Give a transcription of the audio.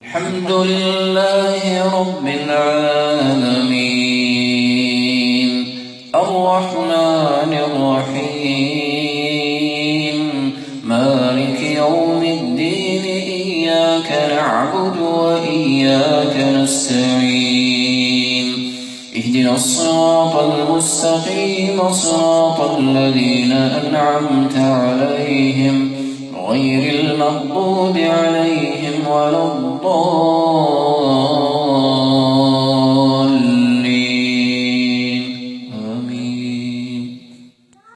الحمد لله رب العالمين الرحمن الرحيم مالك يوم الدين إياك نعبد وإياك نستعين اهدنا الصراط المستقيم صراط الذين أنعمت عليهم غير المغضوب عليهم ولا الضالين